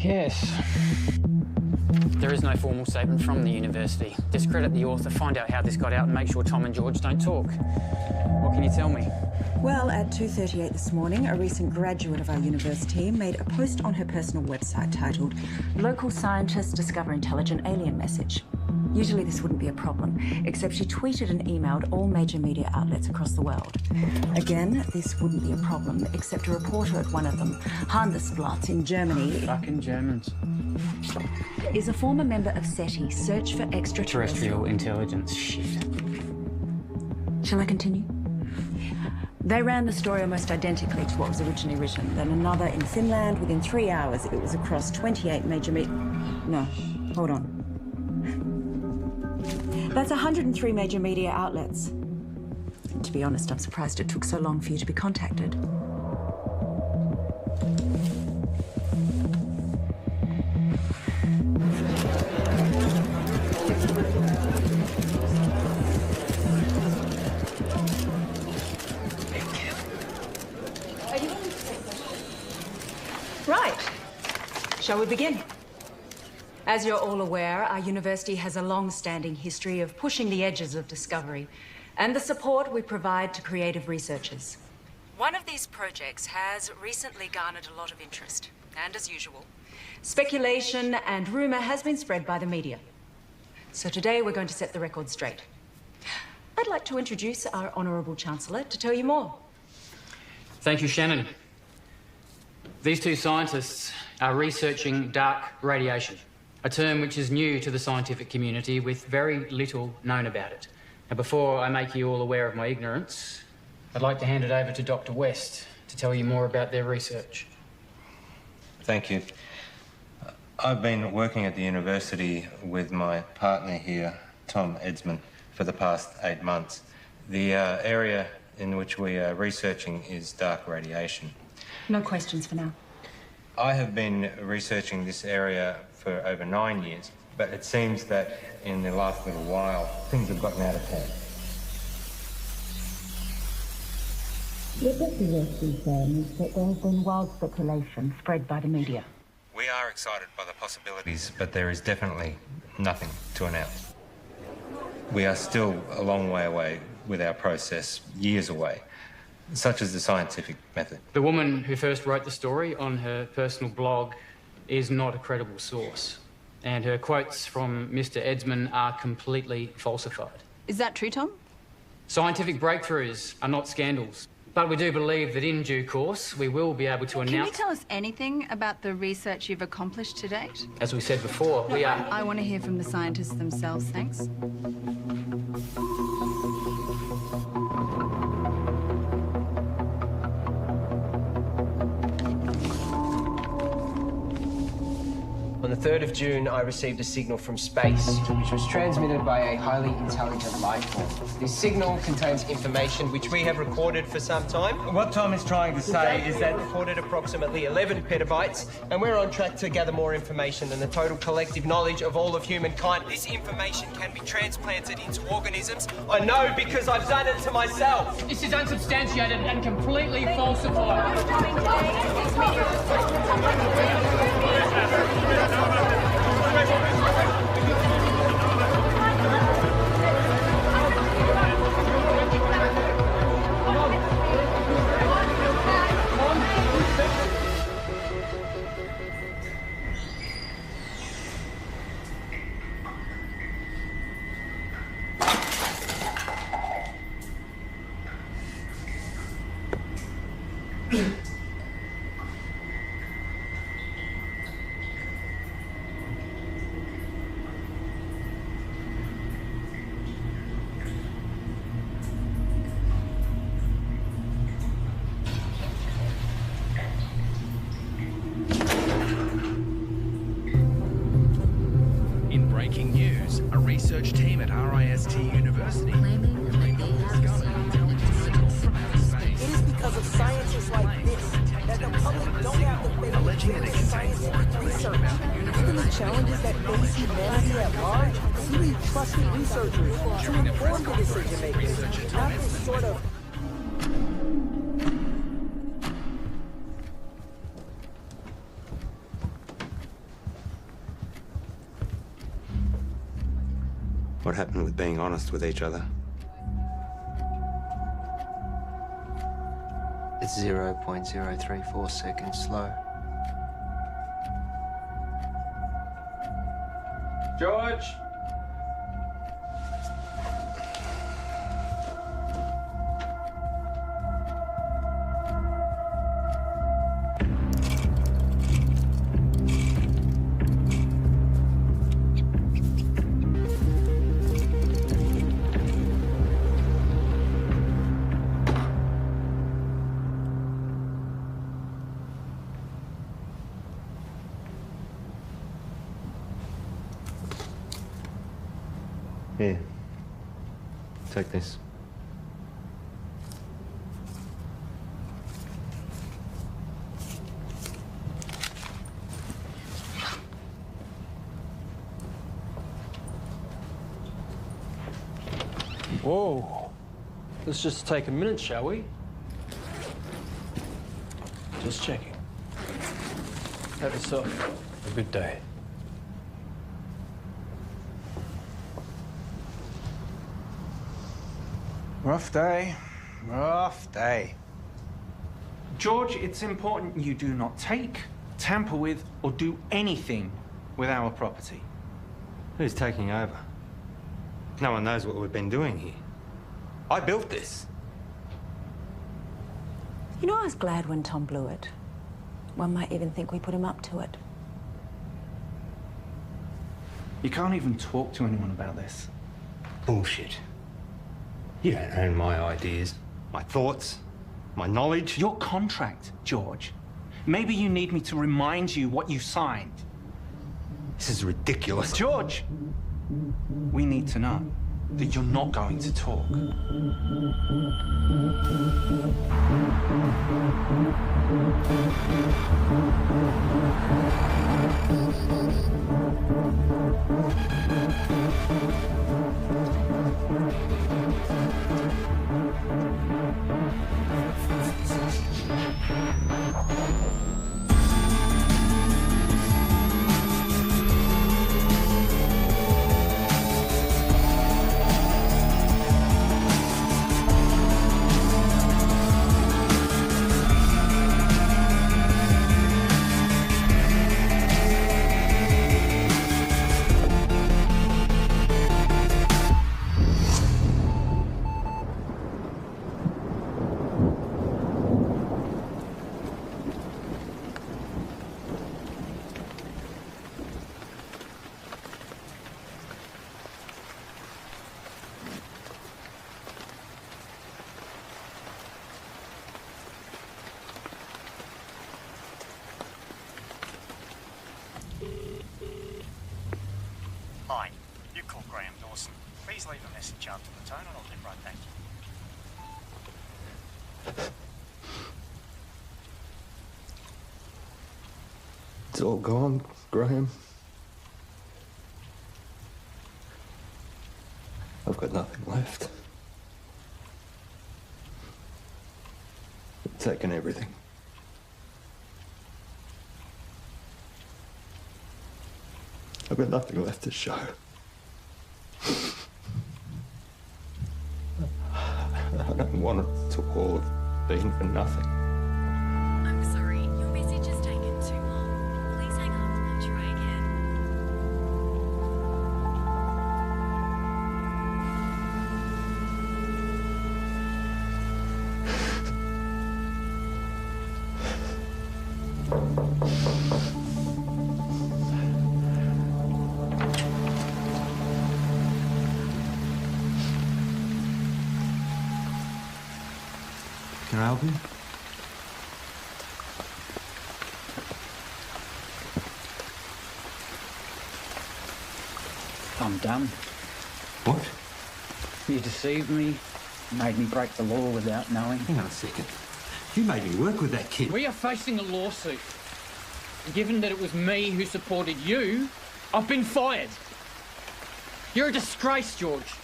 Yes. There is no formal statement from the university. Discredit the author, find out how this got out, and make sure Tom and George don't talk. What can you tell me? Well, at 2:38 this morning, a recent graduate of our university made a post on her personal website titled "Local Scientists Discover Intelligent Alien Message." Usually this wouldn't be a problem, except she tweeted and emailed all major media outlets across the world. Again, this wouldn't be a problem, except a reporter at one of them, Handelsblatt in Germany... Fucking Germans. ...is a former member of SETI, Search for Terrestrial Intelligence. Shit. Shall I continue? They ran the story almost identically to what was originally written. Then another in Finland. Within 3 hours, it was across 28 major No, hold on. That's 103 major media outlets. And to be honest, I'm surprised it took so long for you to be contacted. Right. Shall we begin? As you're all aware, our university has a long-standing history of pushing the edges of discovery and the support we provide to creative researchers. One of these projects has recently garnered a lot of interest, and as usual, speculation and rumor has been spread by the media. So today we're going to set the record straight. I'd like to introduce our Honourable Chancellor to tell you more. Thank you, Shannon. These two scientists are researching dark radiation, a term which is new to the scientific community with very little known about it. Now, before I make you all aware of my ignorance, I'd like to hand it over to Dr. West to tell you more about their research. Thank you. I've been working at the university with my partner here, Tom Edsman, for the past 8 months. The area in which we are researching is dark radiation. No questions for now. I have been researching this area for over 9 years, but it seems that in the last little while, things have gotten out of hand. What Dr. West is saying is that there has been wild speculation spread by the media. We are excited by the possibilities, but there is definitely nothing to announce. We are still a long way away with our process, years away, such as the scientific method. The woman who first wrote the story on her personal blog is not a credible source, and her quotes from Mr. Edsman are completely falsified. Is that true, Tom? Scientific breakthroughs are not scandals, but we do believe that in due course we will be able to Can you announce... tell us anything about the research you've accomplished to date? As we said before, we are... I want to hear from the scientists themselves, thanks. On the 3rd of June, I received a signal from space, which was transmitted by a highly intelligent life form. This signal contains information which we have recorded for some time. What Tom is trying to say is that... recorded approximately 11 petabytes, and we're on track to gather more information than the total collective knowledge of all of humankind. This information can be transplanted into organisms. I know because I've done it to myself. This is unsubstantiated and completely falsified. Breaking news, a research team at RIST University It is because of scientists like this that the public don't have to face alleging that it contains scientific research. Given the challenges that face humanity at large, we need trusted researchers to inform the decision makers, not this sort of... What happened with being honest with each other? It's 0.034 seconds slow. George! Here. Take this. Whoa. Let's just take a minute, shall we? Just checking. Have yourself a good day. Rough day. Rough day. George, it's important you do not take, tamper with, or do anything with our property. Who's taking over? No one knows what we've been doing here. I built this. You know, I was glad when Tom blew it. One might even think we put him up to it. You can't even talk to anyone about this. Bullshit. You don't own my ideas, my thoughts, my knowledge. Your contract, George. Maybe you need me to remind you what you signed. This is ridiculous. George! We need to know that you're not going to talk. Hi, you called Graham Dawson. Please leave a message after the tone and I'll get right back to you. It's all gone, Graham. I've got nothing left. They've taken everything. I've got nothing left to show. I don't want it to all have been for nothing. I'm sorry, your message has taken too long. Please hang up and try again. Can I help you? I'm done. What? You deceived me, made me break the law without knowing. Hang on a second. You made me work with that kid. We are facing a lawsuit. Given that it was me who supported you, I've been fired. You're a disgrace, George.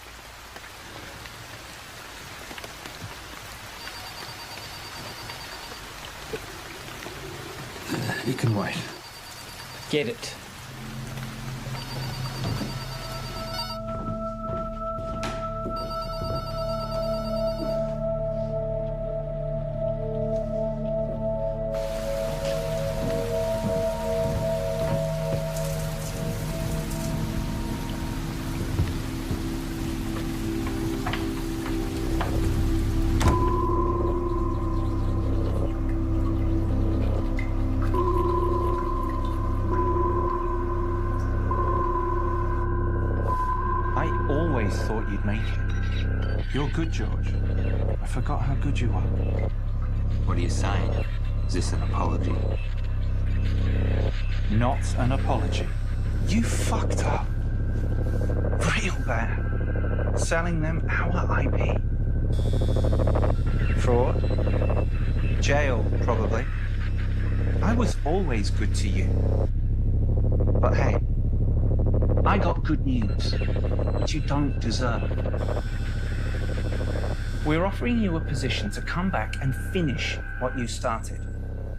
You can wait. Get it. make it. You're good, George. I forgot how good you are. What are you saying? Is this an apology? Not an apology. You fucked up. Real bad. Selling them our IP. Fraud. Jail, probably. I was always good to you. But hey, I got good news, which you don't deserve. We're offering you a position to come back and finish what you started.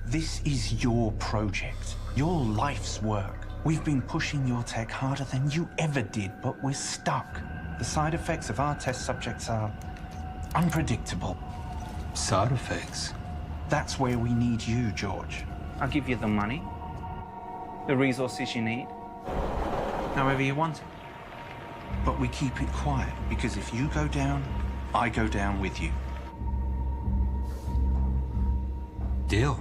This is your project, your life's work. We've been pushing your tech harder than you ever did, but we're stuck. The side effects of our test subjects are unpredictable. Side effects? That's where we need you, George. I'll give you the money, the resources you need, however you want it. But we keep it quiet, because if you go down, I go down with you. Deal.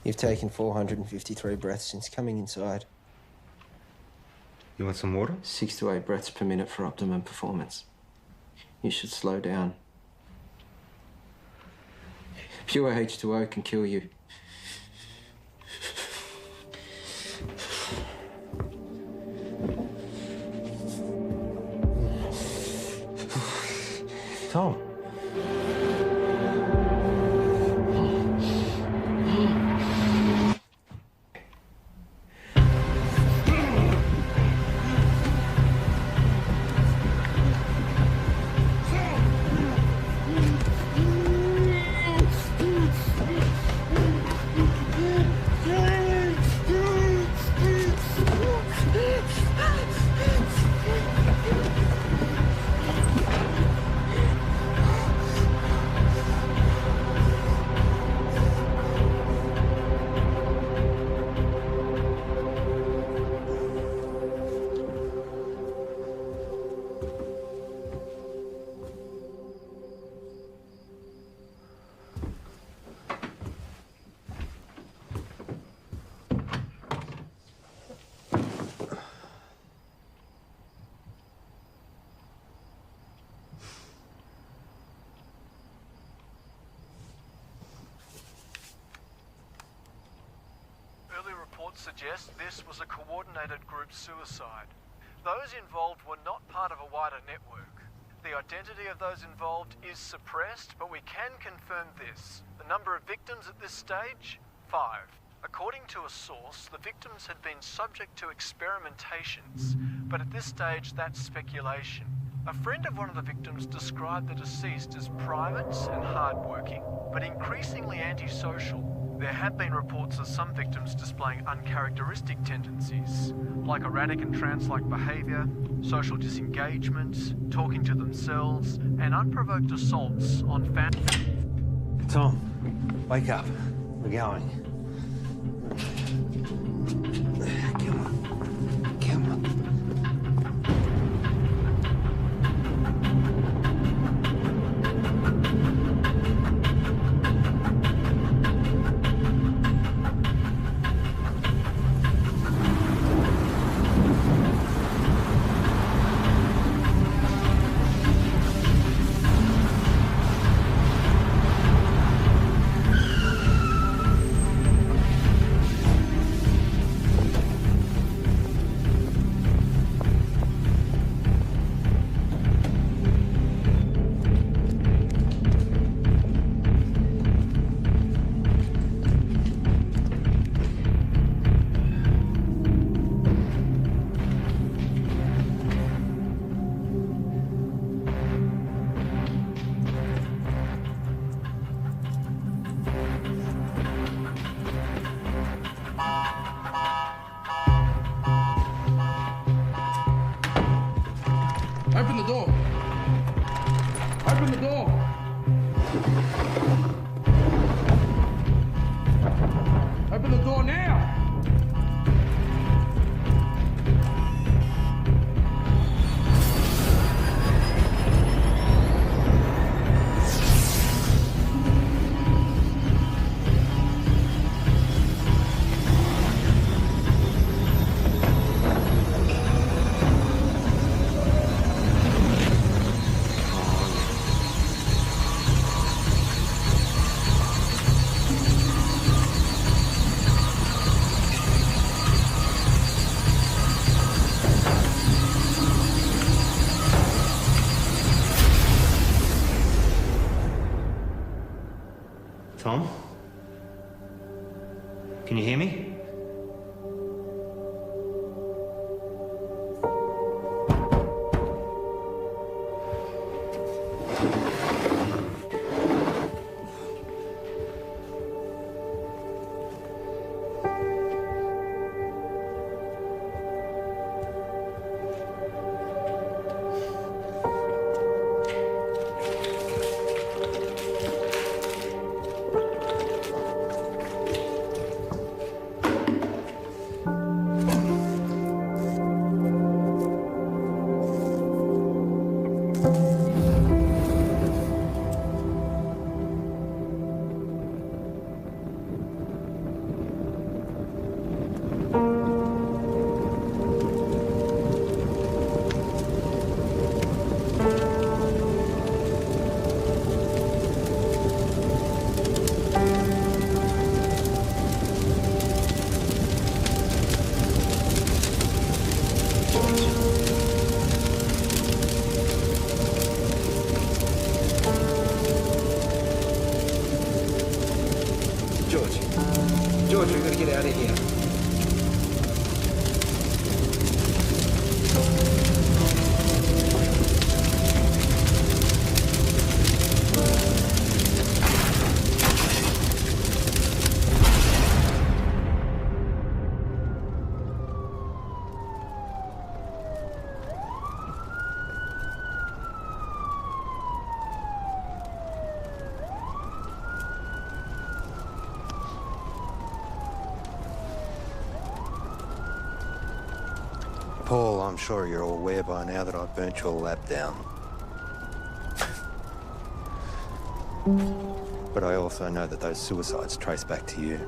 You've taken 453 breaths since coming inside. You want some water? 6 to 8 breaths per minute for optimum performance. You should slow down. Pure H2O can kill you. Tom. Suggest this was a coordinated group suicide. Those involved were not part of a wider network. The identity of those involved is suppressed, but we can confirm this. The number of victims at this stage? 5. According to a source, the victims had been subject to experimentations, but at this stage that's speculation. A friend of one of the victims described the deceased as private and hardworking, but increasingly antisocial. There have been reports of some victims displaying uncharacteristic tendencies, like erratic and trance-like behaviour, social disengagement, talking to themselves, and unprovoked assaults on family. Tom, wake up. We're going. Come on. Come on. Open the door. Open the door. Open the door now. Tom? Can you hear me? George, we've got to get out of here. Paul, I'm sure you're all aware by now that I've burnt your lab down. But I also know that those suicides trace back to you.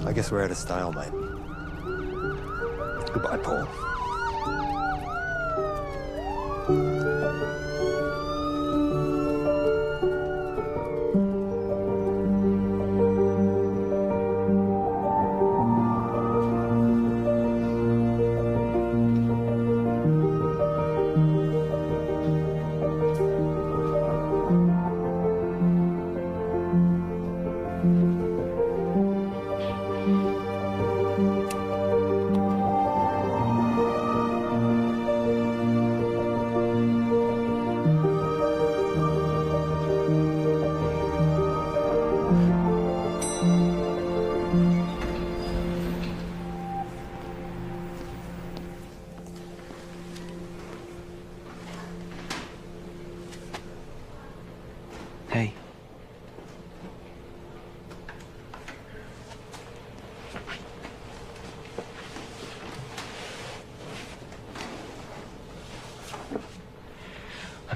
I guess we're at a stalemate. Goodbye, Paul.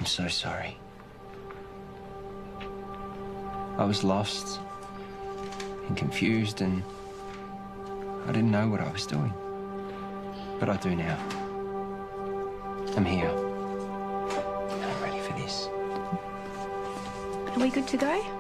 I'm so sorry. I was lost and confused, and I didn't know what I was doing. But I do now. I'm here. I'm ready for this. Are we good to go?